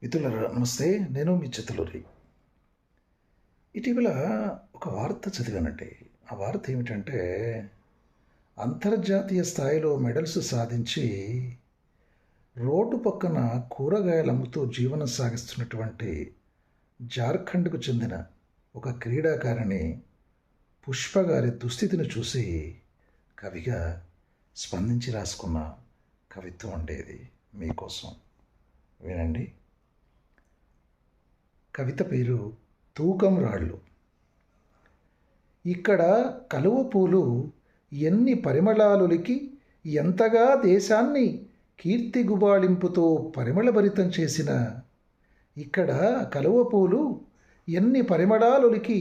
మిత్రులారా నమస్తే. నేను మీ చిత్తలూరి. ఇటీవల ఒక వార్త చదివానండి. ఆ వార్త ఏమిటంటే, అంతర్జాతీయ స్థాయిలో మెడల్స్ సాధించి రోడ్డు పక్కన కూరగాయలు అమ్ముతూ జీవనం సాగిస్తున్నటువంటి జార్ఖండ్కు చెందిన ఒక క్రీడాకారిణి పుష్ప గారి దుస్థితిని చూసి కవిగా స్పందించి రాసుకున్న కవిత్వం ఉండేది మీకోసం. వినండి. కవిత పేరు తూకం రాళ్ళు. ఇక్కడ కలువ పూలు ఎన్ని పరిమళాలులికి ఎంతగా దేశాన్ని కీర్తి గుబాళింపుతో పరిమళభరితం చేసిన, ఇక్కడ కలువ పూలు ఎన్ని పరిమళాలులికి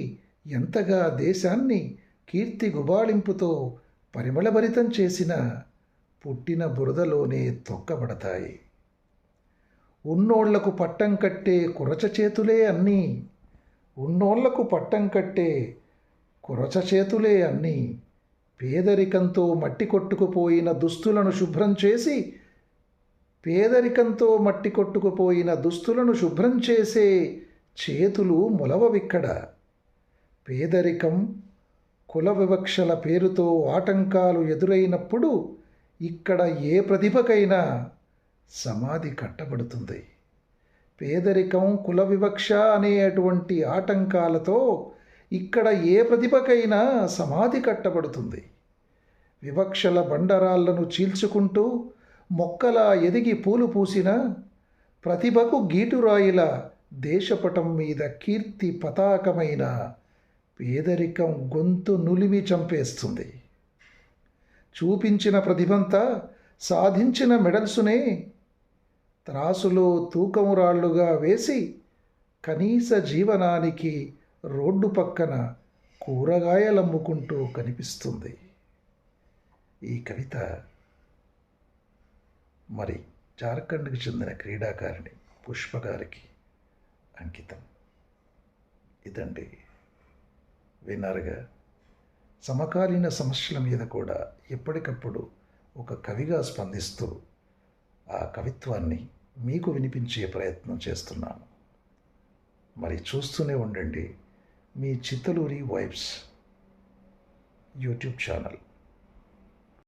ఎంతగా దేశాన్ని కీర్తి గుబాళింపుతో పరిమళభరితం చేసిన పుట్టిన బురదలోనే తొక్కబడతాయి. ఉన్నోళ్లకు పట్టం కట్టే కురచ చేతులే అన్నీ, ఉన్నోళ్లకు పట్టం కట్టే కురచ చేతులే అన్నీ, పేదరికంతో మట్టి కొట్టుకుపోయిన దుస్తులను శుభ్రం చేసి, పేదరికంతో మట్టి కొట్టుకుపోయిన దుస్తులను శుభ్రం చేసే చేతులు మొలవవిక్కడ. పేదరికం, కుల వివక్షల పేరుతో ఆటంకాలు ఎదురైనప్పుడు ఇక్కడ ఏ ప్రతిభకైనా సమాధి కట్టబడుతుంది. పేదరికం, కుల వివక్ష అనేటువంటి ఆటంకాలతో ఇక్కడ ఏ ప్రతిభకైనా సమాధి కట్టబడుతుంది. వివక్షల బండరాళ్లను చీల్చుకుంటూ మొక్కలా ఎదిగి పూలు పూసిన ప్రతిభకు గీటురాయిల దేశపటం మీద కీర్తి పతాకమైన పేదరికం గొంతు నులిమి చంపేస్తుంది. చూపించిన ప్రతిభంతా సాధించిన మెడల్సునే త్రాసులో తూకము రాళ్లుగా వేసి కనీస జీవనానికి రోడ్డు పక్కన కూరగాయలమ్ముకుంటూ కనిపిస్తుంది. ఈ కవిత మరి జార్ఖండ్కి చెందిన క్రీడాకారిణి పుష్ప గారికి అంకితం. ఇదండి, విన్నారుగా. సమకాలీన సమస్యల మీద కూడా ఎప్పటికప్పుడు ఒక కవిగా స్పందిస్తూ ఆ కవిత్వాన్ని మీకు వినిపించే ప్రయత్నం చేస్తున్నాను. మరి చూస్తూనే ఉండండి మీ చిత్తలూరి వైబ్స్ యూట్యూబ్ ఛానల్.